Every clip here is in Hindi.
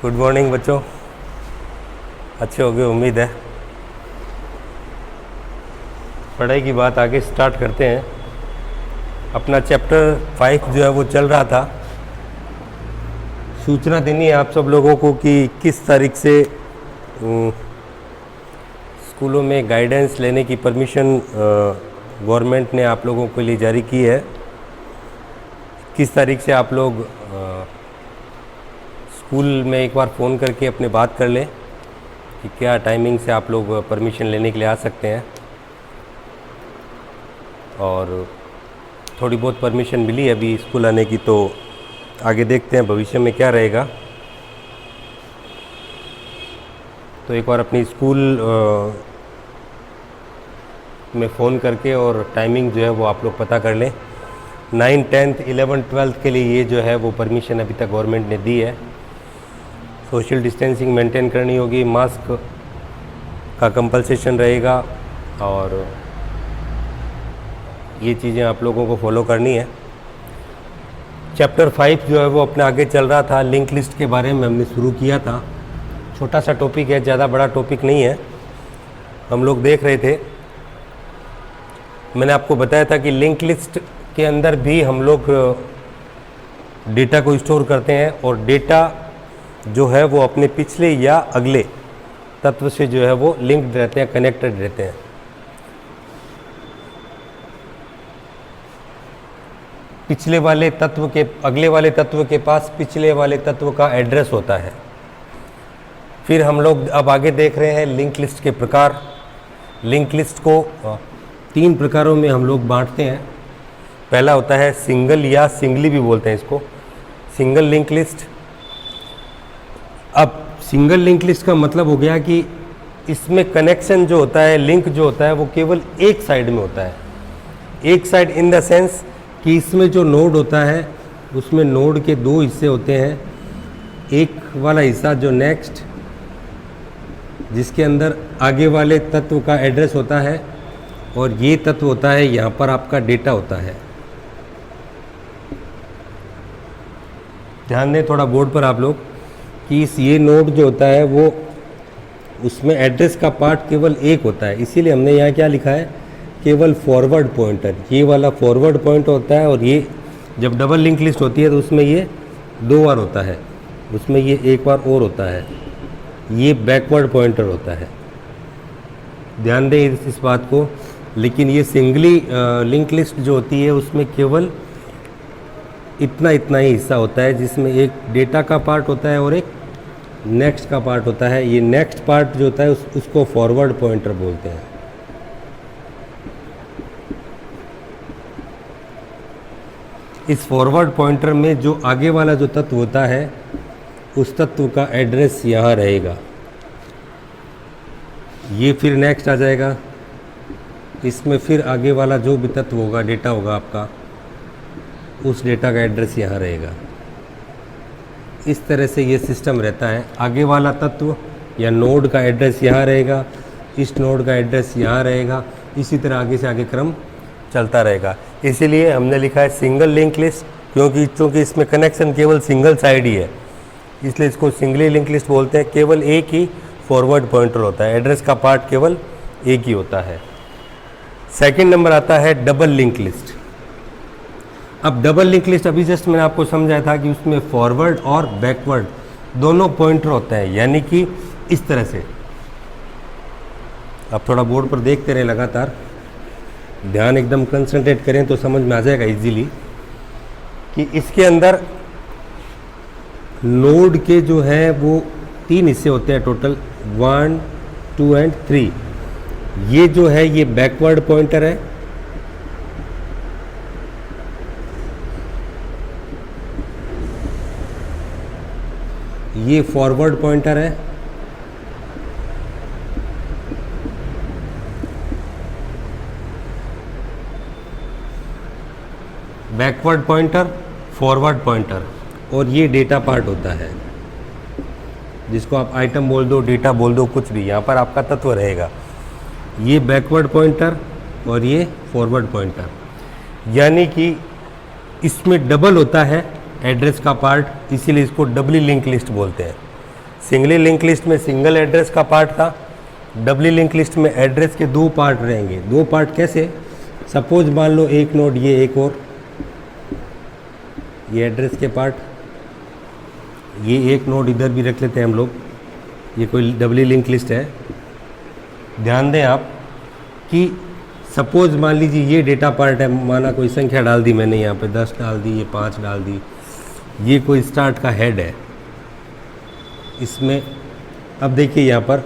गुड मॉर्निंग बच्चों, अच्छे हो गए उम्मीद है। पढ़ाई की बात आगे स्टार्ट करते हैं। अपना चैप्टर 5 जो है वो चल रहा था। सूचना देनी है आप सब लोगों को कि 21 तारीख से स्कूलों में गाइडेंस लेने की परमिशन गवर्नमेंट ने आप लोगों के लिए जारी की है। 21 तारीख से आप लोग स्कूल में एक बार फ़ोन करके अपने बात कर लें कि क्या टाइमिंग से आप लोग परमिशन लेने के लिए आ सकते हैं। और थोड़ी बहुत परमिशन मिली है अभी स्कूल आने की, तो आगे देखते हैं भविष्य में क्या रहेगा। तो एक बार अपनी स्कूल में फ़ोन करके और टाइमिंग जो है वो आप लोग पता कर लें। 9, 10th, 11th, 12th के लिए ये जो है वो परमिशन अभी तक गवर्नमेंट ने दी है। सोशल डिस्टेंसिंग मेंटेन करनी होगी, मास्क का कंपल्सेशन रहेगा और ये चीज़ें आप लोगों को फॉलो करनी है। चैप्टर 5 जो है वो अपने आगे चल रहा था। लिंक लिस्ट के बारे में हमने शुरू किया था। छोटा सा टॉपिक है, ज़्यादा बड़ा टॉपिक नहीं है। हम लोग देख रहे थे, मैंने आपको बताया था कि लिंक लिस्ट के अंदर भी हम लोग डेटा को स्टोर करते हैं और डेटा जो है वो अपने पिछले या अगले तत्व से जो है वो लिंक्ड रहते हैं, कनेक्टेड रहते हैं। पिछले वाले तत्व के अगले वाले तत्व के पास पिछले वाले तत्व का एड्रेस होता है। फिर हम लोग अब आगे देख रहे हैं लिंक लिस्ट के प्रकार। लिंक लिस्ट को 3 प्रकारों में हम लोग बांटते हैं। पहला होता है सिंगल या सिंगली भी बोलते हैं इसको, सिंगल लिंक लिस्ट। अब सिंगल लिंक लिस्ट का मतलब हो गया कि इसमें कनेक्शन जो होता है, लिंक जो होता है वो केवल एक साइड में होता है। एक साइड इन द सेंस कि इसमें जो नोड होता है उसमें नोड के 2 हिस्से होते हैं। एक वाला हिस्सा जो नेक्स्ट, जिसके अंदर आगे वाले तत्व का एड्रेस होता है, और ये तत्व होता है यहाँ पर आपका डेटा होता है। ध्यान दें थोड़ा बोर्ड पर आप लोग कि ये नोड जो होता है वो उसमें एड्रेस का पार्ट केवल एक होता है, इसीलिए हमने यहाँ क्या लिखा है, केवल फॉरवर्ड पॉइंटर। ये वाला फॉरवर्ड पॉइंट होता है और ये जब डबल लिंक लिस्ट होती है तो उसमें ये 2 बार होता है, उसमें ये 1 बार और होता है। ये बैकवर्ड पॉइंटर होता है, ध्यान दें इस बात को। लेकिन ये सिंगली लिंक लिस्ट जो होती है उसमें केवल इतना ही हिस्सा होता है, जिसमें एक डेटा का पार्ट होता है और एक नेक्स्ट का पार्ट होता है। ये नेक्स्ट पार्ट जो होता है उसको फॉरवर्ड पॉइंटर बोलते हैं। इस फॉरवर्ड पॉइंटर में जो आगे वाला जो तत्व होता है उस तत्व का एड्रेस यहाँ रहेगा। ये फिर नेक्स्ट आ जाएगा, इसमें फिर आगे वाला जो भी तत्व होगा, डेटा होगा आपका, उस डेटा का एड्रेस यहाँ रहेगा। इस तरह से ये सिस्टम रहता है। आगे वाला तत्व या नोड का एड्रेस यहाँ रहेगा, इस नोड का एड्रेस यहाँ रहेगा, इसी तरह आगे से आगे क्रम चलता रहेगा। इसीलिए हमने लिखा है सिंगल लिंक लिस्ट, क्योंकि इसमें कनेक्शन केवल सिंगल साइड ही है, इसलिए इसको सिंगली लिंक लिस्ट बोलते हैं। केवल एक ही फॉरवर्ड पॉइंटर होता है, एड्रेस का पार्ट केवल एक ही होता है। सेकंड नंबर आता है डबल लिंक लिस्ट। अब डबल लिंक लिस्ट अभी जस्ट मैंने आपको समझाया था कि उसमें फॉरवर्ड और बैकवर्ड दोनों पॉइंटर होते हैं, यानी कि इस तरह से। आप थोड़ा बोर्ड पर देखते रहे, लगातार ध्यान एकदम कंसंट्रेट करें तो समझ में आ जाएगा इजीली कि इसके अंदर नोड के जो है वो 3 हिस्से होते हैं टोटल, 1, 2 एंड 3। ये जो है ये बैकवर्ड पॉइंटर है, ये फॉरवर्ड पॉइंटर है, बैकवर्ड पॉइंटर, फॉरवर्ड पॉइंटर, और ये डेटा पार्ट होता है, जिसको आप आइटम बोल दो, डेटा बोल दो, कुछ भी, यहाँ पर आपका तत्व रहेगा। ये बैकवर्ड पॉइंटर और ये फॉरवर्ड पॉइंटर, यानी कि इसमें डबल होता है एड्रेस का पार्ट, इसीलिए इसको डबली लिंक लिस्ट बोलते हैं। सिंगली लिंक लिस्ट में सिंगल एड्रेस का पार्ट था, डबली लिंक लिस्ट में एड्रेस के दो पार्ट रहेंगे। दो पार्ट कैसे? सपोज मान लो एक नोड ये एक और ये एड्रेस के पार्ट, ये एक नोड इधर भी रख लेते हैं हम लोग, ये कोई डबली लिंक लिस्ट है। ध्यान दें आप कि सपोज मान लीजिए ये डेटा पार्ट है, माना कोई संख्या डाल दी मैंने यहाँ पे 10 डाल दी, ये 5 डाल दी, ये कोई स्टार्ट का हेड है इसमें। अब देखिए यहाँ पर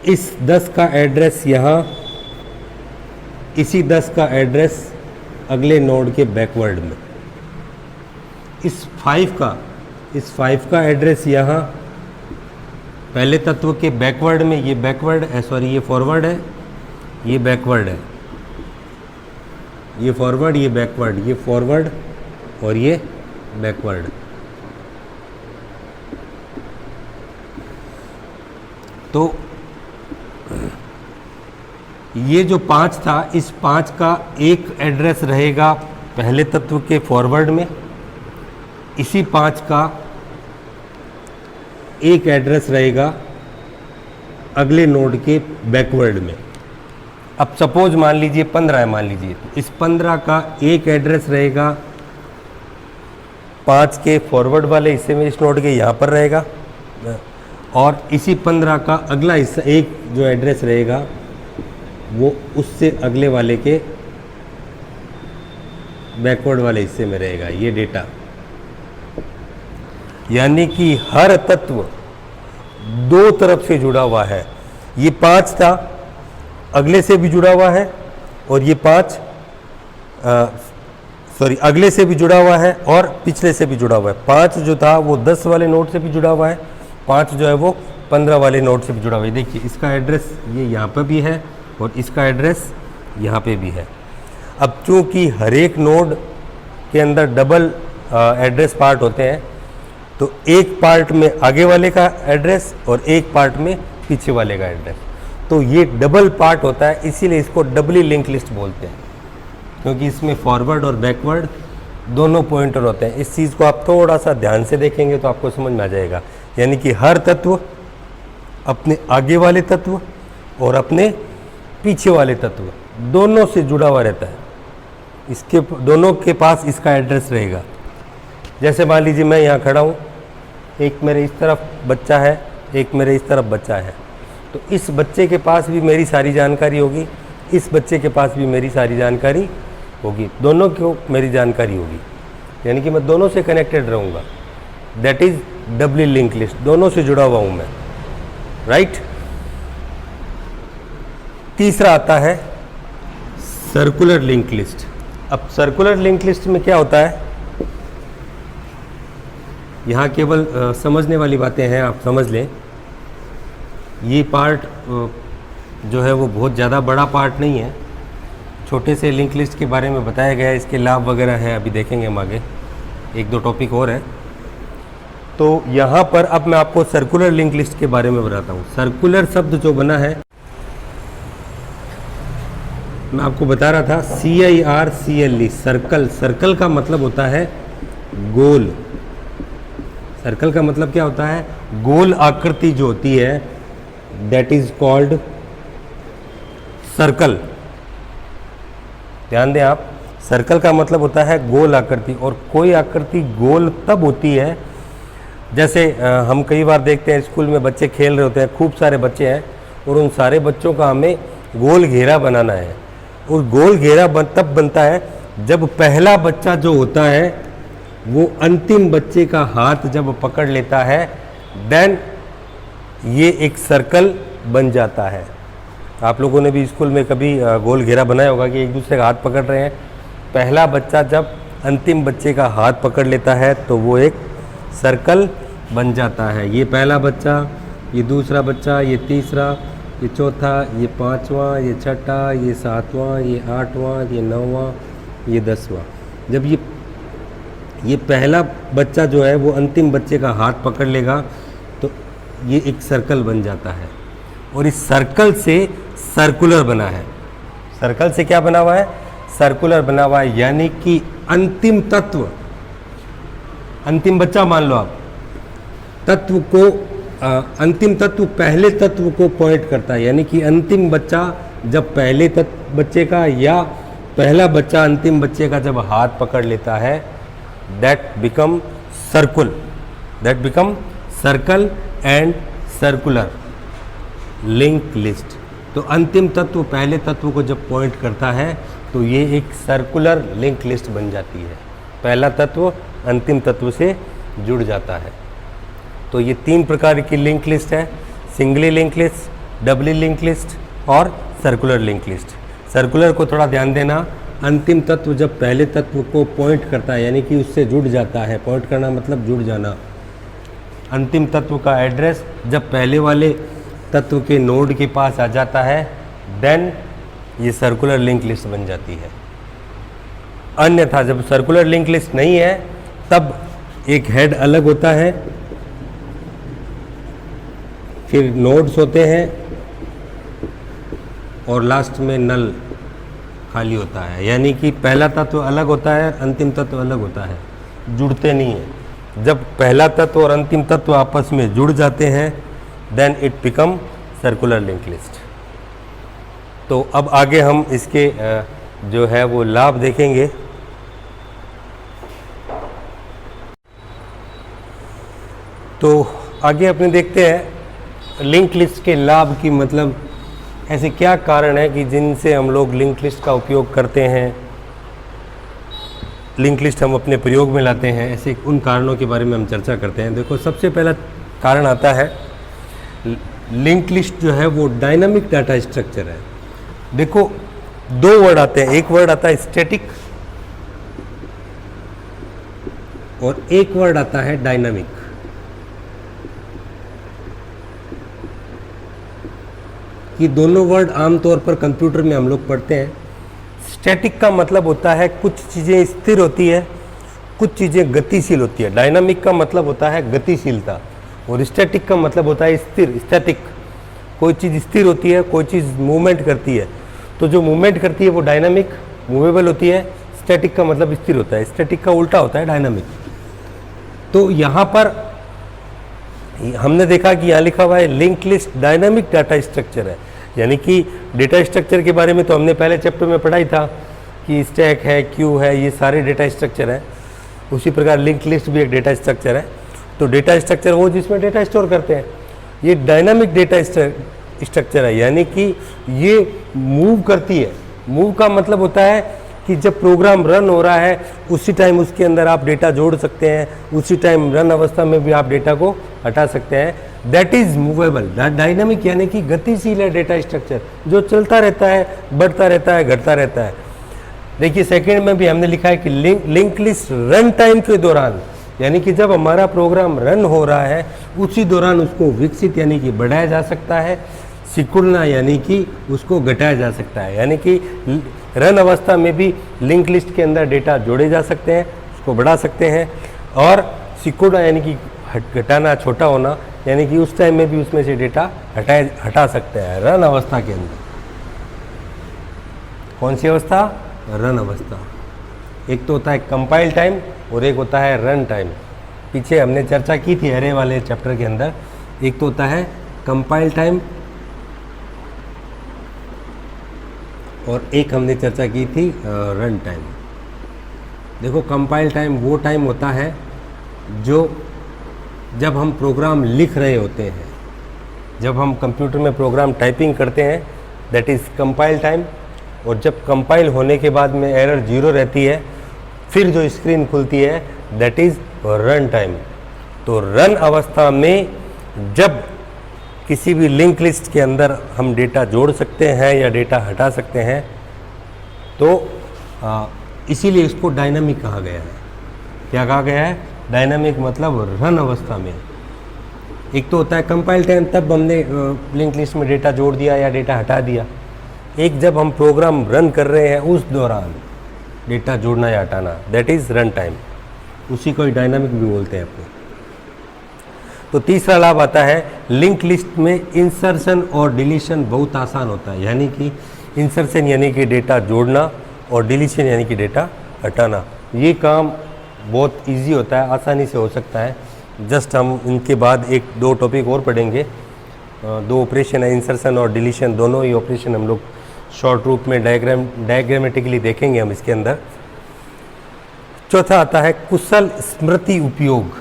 इस 10 का एड्रेस यहाँ, इसी 10 का एड्रेस अगले नोड के बैकवर्ड में, इस 5 का एड्रेस यहाँ पहले तत्व के बैकवर्ड में, ये बैकवर्ड है, सॉरी ये फॉरवर्ड है, ये बैकवर्ड है, ये फॉरवर्ड, ये बैकवर्ड, ये फॉरवर्ड और ये बैकवर्ड। तो ये जो 5 था, इस 5 का एक एड्रेस रहेगा पहले तत्व के फॉरवर्ड में, इसी 5 का एक एड्रेस रहेगा अगले नोड के बैकवर्ड में। अब सपोज मान लीजिए 15 है, मान लीजिए इस 15 का एक एड्रेस रहेगा 5 के फॉरवर्ड वाले हिस्से में, इस नोड के यहाँ पर रहेगा, और इसी 15 का अगला हिस्सा एक जो एड्रेस रहेगा वो उससे अगले वाले के बैकवर्ड वाले हिस्से में रहेगा। ये डेटा, यानी कि हर तत्व दो तरफ से जुड़ा हुआ है। ये 5 था, अगले से भी जुड़ा हुआ है, और ये 5 अगले से भी जुड़ा हुआ है और पिछले से भी जुड़ा हुआ है। 5 जो था वो 10 वाले नोड से भी जुड़ा हुआ है, 5 जो है वो 15 वाले नोड से भी जुड़ा हुआ है। देखिए इसका एड्रेस ये यहाँ पर भी है और इसका एड्रेस यहाँ पे भी है। अब चूँकि हर एक नोड के अंदर डबल एड्रेस पार्ट होते हैं, तो एक पार्ट में आगे वाले का एड्रेस और एक पार्ट में पीछे वाले का एड्रेस, तो ये डबल पार्ट होता है, इसीलिए इसको डबली लिंक लिस्ट बोलते हैं, क्योंकि इसमें फॉरवर्ड और बैकवर्ड दोनों पॉइंटर होते हैं। इस चीज़ को आप थोड़ा सा ध्यान से देखेंगे तो आपको समझ में आ जाएगा। यानी कि हर तत्व अपने आगे वाले तत्व और अपने पीछे वाले तत्व दोनों से जुड़ा हुआ रहता है। इसके दोनों के पास इसका एड्रेस रहेगा। जैसे मान लीजिए मैं यहाँ खड़ा हूँ, एक मेरे इस तरफ बच्चा है, एक मेरे इस तरफ बच्चा है, तो इस बच्चे के पास भी मेरी सारी जानकारी होगी, इस बच्चे के पास भी मेरी सारी जानकारी होगी, दोनों को मेरी जानकारी होगी, यानी कि मैं दोनों से कनेक्टेड रहूँगा। That is Dabali link list, दोनों से जुड़ा हुआ हूँ मैं, राइट। तीसरा आता है सर्कुलर लिंक लिस्ट। अब सर्कुलर लिंक लिस्ट में क्या होता है, यहाँ केवल समझने वाली बातें हैं, आप समझ लें। ये पार्ट जो है वो बहुत ज़्यादा बड़ा पार्ट नहीं है, छोटे से लिंक लिस्ट के बारे में बताया गया है, इसके लाभ वगैरह हैं, अभी देखेंगे हम आगे, एक दो टॉपिक और है। तो यहाँ पर अब मैं आपको सर्कुलर लिंक लिस्ट के बारे में बताता हूँ। सर्कुलर शब्द जो बना है, मैं आपको बता रहा था, CIRCLE, सर्कल। सर्कल का मतलब होता है गोल। सर्कल का मतलब क्या होता है, गोल आकृति जो होती है, दैट इज कॉल्ड सर्कल। ध्यान दें आप, सर्कल का मतलब होता है गोल आकृति, और कोई आकृति गोल तब होती है, जैसे हम कई बार देखते हैं स्कूल में बच्चे खेल रहे होते हैं, खूब सारे बच्चे हैं और उन सारे बच्चों का हमें गोल घेरा बनाना है। और गोल घेरा तब बनता है जब पहला बच्चा जो होता है वो अंतिम बच्चे का हाथ जब पकड़ लेता है, देन ये एक सर्कल बन जाता है। आप लोगों ने भी स्कूल में कभी गोल घेरा बनाया होगा कि एक दूसरे का हाथ पकड़ रहे हैं। पहला बच्चा जब अंतिम बच्चे का हाथ पकड़ लेता है तो वो एक सर्कल बन जाता है। ये पहला बच्चा, ये दूसरा बच्चा, ये तीसरा, ये चौथा, ये पांचवा, ये छठा, ये सातवां, ये आठवां, ये नौवां, ये 10वां। जब ये पहला बच्चा जो है वो अंतिम बच्चे का हाथ पकड़ लेगा तो ये एक सर्कल बन जाता है, और इस सर्कल से सर्कुलर बना है। सर्कल से क्या बना हुआ है, सर्कुलर बना हुआ है, यानी कि अंतिम तत्व, अंतिम बच्चा मान लो आप, तत्व को अंतिम तत्व पहले तत्व को पॉइंट करता है, यानी कि अंतिम बच्चा जब पहले बच्चे का या पहला बच्चा अंतिम बच्चे का जब हाथ पकड़ लेता है, that become circle and circular link list. तो अंतिम तत्व पहले तत्व को जब पॉइंट करता है तो ये एक सर्कुलर लिंक लिस्ट बन जाती है, पहला तत्व अंतिम तत्व से जुड़ जाता है। तो ये 3 प्रकार की लिंक लिस्ट है, singly link list, doubly link list और सर्कुलर लिंक लिस्ट। सर्कुलर को थोड़ा ध्यान देना, अंतिम तत्व जब पहले तत्व को पॉइंट करता है यानी कि उससे जुड़ जाता है, पॉइंट करना मतलब जुड़ जाना, अंतिम तत्व का एड्रेस जब पहले वाले तत्व के नोड के पास आ जाता है, देन ये सर्कुलर लिंक लिस्ट बन जाती है। अन्यथा जब सर्कुलर लिंक लिस्ट नहीं है तब एक हेड अलग होता है, फिर नोड्स होते हैं और लास्ट में नल खाली होता है, यानी कि पहला तत्व अलग होता है, अंतिम तत्व अलग होता है, जुड़ते नहीं है। जब पहला तत्व और अंतिम तत्व आपस में जुड़ जाते हैं then it become circular link list. तो अब आगे हम इसके जो है वो लाभ देखेंगे। तो आगे अपने देखते हैं लिंक लिस्ट के लाभ की, मतलब ऐसे क्या कारण है कि जिनसे हम लोग लिंक लिस्ट का उपयोग करते हैं, लिंक लिस्ट हम अपने प्रयोग में लाते हैं, ऐसे उन कारणों के बारे में हम चर्चा करते हैं। देखो सबसे पहला कारण आता है, लिंक लिस्ट जो है वो डायनामिक डाटा स्ट्रक्चर है। देखो 2 वर्ड आते हैं, एक वर्ड आता है स्टैटिक और एक वर्ड आता है डायनामिक। ये दोनों वर्ड आमतौर पर कंप्यूटर में हम लोग पढ़ते हैं। स्टैटिक का मतलब होता है कुछ चीज़ें स्थिर होती है, कुछ चीज़ें गतिशील होती है। डायनामिक का मतलब होता है गतिशीलता और स्टैटिक का मतलब होता है स्थिर, स्टैटिक। कोई चीज़ स्थिर होती है, कोई चीज़ मूवमेंट करती है, तो जो मूवमेंट करती है वो डायनामिक मूवेबल होती है। स्टैटिक का मतलब स्थिर होता है, स्टैटिक का उल्टा होता है डायनामिक। तो यहाँ पर हमने देखा कि यहाँ लिखा हुआ है link list dynamic data structure है, यानी कि डेटा स्ट्रक्चर के बारे में तो हमने पहले चैप्टर में पढ़ा ही था कि स्टैक है, क्यू है, ये सारे डेटा स्ट्रक्चर है। उसी प्रकार लिंक लिस्ट भी एक डेटा स्ट्रक्चर है। तो डेटा स्ट्रक्चर वो जिसमें डेटा स्टोर करते हैं, ये डायनामिक डेटा स्ट्रक्चर है, यानी कि ये मूव करती है। मूव का मतलब होता है कि जब प्रोग्राम रन हो रहा है उसी टाइम उसके अंदर आप डेटा जोड़ सकते हैं, उसी टाइम रन अवस्था में भी आप डेटा को हटा सकते हैं। That is movable. डायनामिक यानी कि गतिशील है डेटा स्ट्रक्चर, जो चलता रहता है, बढ़ता रहता है, घटता रहता है। देखिए सेकंड में भी हमने लिखा है कि लिंक लिस्ट रन टाइम के दौरान, यानी कि जब हमारा प्रोग्राम रन हो रहा है उसी दौरान उसको विकसित यानी कि बढ़ाया जा सकता है, सिकुड़ना यानी कि उसको घटाया जा सकता है। यानी कि रन अवस्था में भी लिंक लिस्ट के अंदर डेटा जोड़े जा सकते हैं, उसको बढ़ा सकते हैं। और सिकुड़ना यानी कि घटाना, छोटा होना, यानी कि उस टाइम में भी उसमें से डेटा हटा सकते हैं रन अवस्था के अंदर। कौन सी अवस्था? रन अवस्था। एक तो होता है कंपाइल टाइम और एक होता है रन टाइम। पीछे हमने चर्चा की थी एरे वाले चैप्टर के अंदर। एक तो होता है कंपाइल टाइम और एक हमने चर्चा की थी रन टाइम। देखो कंपाइल टाइम वो टाइम होता है जो जब हम प्रोग्राम लिख रहे होते हैं, जब हम कंप्यूटर में प्रोग्राम टाइपिंग करते हैं, दैट इज़ कंपाइल टाइम। और जब कंपाइल होने के बाद में एरर 0 रहती है, फिर जो स्क्रीन खुलती है दैट इज़ रन टाइम। तो रन अवस्था में जब किसी भी लिंक लिस्ट के अंदर हम डेटा जोड़ सकते हैं या डेटा हटा सकते हैं, तो इसीलिए इसको डायनामिक कहा गया है। क्या कहा गया है? डायनामिक मतलब रन अवस्था में। एक तो होता है कंपाइल टाइम, तब हमने लिंक लिस्ट में डेटा जोड़ दिया या डेटा हटा दिया। एक जब हम प्रोग्राम रन कर रहे हैं उस दौरान डेटा जोड़ना या हटाना, दैट इज़ रन टाइम। उसी को डायनामिक भी बोलते हैं अपने। तो तीसरा लाभ आता है लिंक लिस्ट में इंसर्शन और डिलीशन बहुत आसान होता है। यानी कि इंसर्शन यानी कि डेटा जोड़ना और डिलीशन यानी कि डेटा हटाना, ये काम बहुत इजी होता है, आसानी से हो सकता है। जस्ट हम इनके बाद एक दो टॉपिक और पढ़ेंगे। दो ऑपरेशन है, इंसर्शन और डिलीशन, दोनों ही ऑपरेशन हम लोग शॉर्ट रूप में डायग्रामेटिकली देखेंगे हम इसके अंदर। चौथा आता है कुशल स्मृति उपयोग,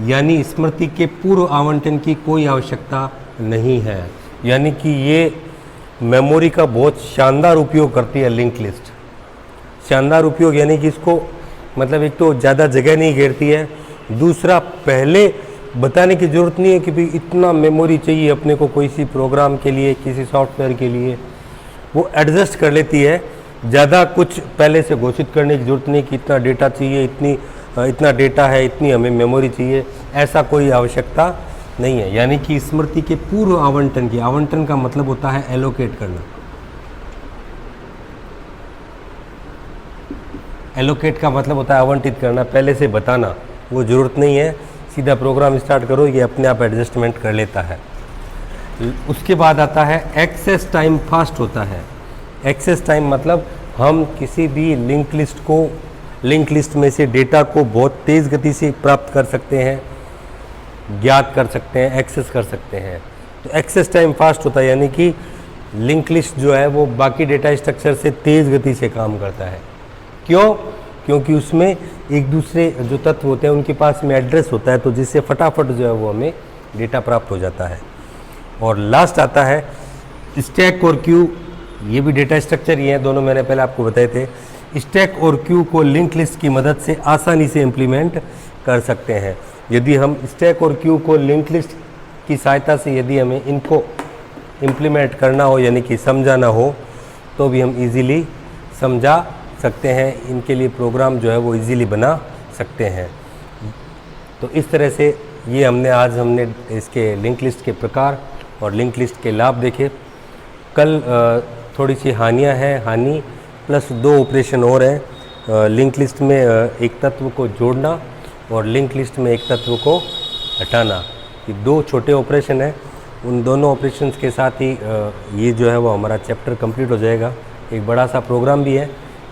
यानी स्मृति के पूर्व आवंटन की कोई आवश्यकता नहीं है, यानी कि ये मेमोरी का बहुत शानदार उपयोग करती है लिंक लिस्ट। शानदार उपयोग यानी कि इसको मतलब एक तो ज़्यादा जगह नहीं घेरती है, दूसरा पहले बताने की ज़रूरत नहीं है कि भाई इतना मेमोरी चाहिए अपने को कोई सी प्रोग्राम के लिए, किसी सॉफ्टवेयर के लिए, वो एडजस्ट कर लेती है। ज़्यादा कुछ पहले से घोषित करने की ज़रूरत नहीं कि इतना डेटा चाहिए, इतना डेटा है, इतनी हमें मेमोरी चाहिए, ऐसा कोई आवश्यकता नहीं है। यानी कि स्मृति के पूर्व आवंटन की, आवंटन का मतलब होता है एलोकेट करना। एलोकेट का मतलब होता है आवंटित करना, पहले से बताना, वो ज़रूरत नहीं है। सीधा प्रोग्राम स्टार्ट करो, ये अपने आप एडजस्टमेंट कर लेता है। उसके बाद आता है एक्सेस टाइम फास्ट होता है। एक्सेस टाइम मतलब हम किसी भी लिंक लिस्ट में से डेटा को बहुत तेज़ गति से प्राप्त कर सकते हैं, ज्ञात कर सकते हैं, एक्सेस कर सकते हैं। तो एक्सेस टाइम फास्ट होता है, यानी कि लिंक लिस्ट जो है वो बाकी डेटा स्ट्रक्चर से तेज़ गति से काम करता है। क्यों? क्योंकि उसमें एक दूसरे जो तत्व होते हैं उनके पास में एड्रेस होता है, तो जिससे फटाफट जो है वो हमें डेटा प्राप्त हो जाता है। और लास्ट आता है स्टैक और क्यू, ये भी डेटा स्ट्रक्चर ही है, दोनों मैंने पहले आपको बताए थे। स्टैक और क्यू को लिंक लिस्ट की मदद से आसानी से इम्प्लीमेंट कर सकते हैं। यदि हम स्टैक और क्यू को लिंक लिस्ट की सहायता से यदि हमें इनको इम्प्लीमेंट करना हो, यानी कि समझाना हो, तो भी हम इजीली समझा सकते हैं। इनके लिए प्रोग्राम जो है वो इजीली बना सकते हैं। तो इस तरह से ये हमने इसके लिंक लिस्ट के प्रकार और लिंक लिस्ट के लाभ देखे। कल थोड़ी सी हानियां हैं, हानि प्लस दो ऑपरेशन और हैं। लिंक लिस्ट में एक तत्व को जोड़ना और लिंक लिस्ट में एक तत्व को हटाना, ये दो छोटे ऑपरेशन हैं। उन दोनों ऑपरेशंस के साथ ही ये जो है वो हमारा चैप्टर कंप्लीट हो जाएगा। एक बड़ा सा प्रोग्राम भी है,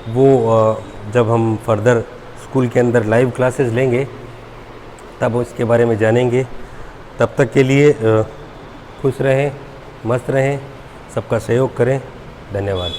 वो जब हम फर्दर स्कूल के अंदर लाइव क्लासेस लेंगे तब इसके बारे में जानेंगे। तब तक के लिए खुश रहें, मस्त रहें, सबका सहयोग करें। धन्यवाद।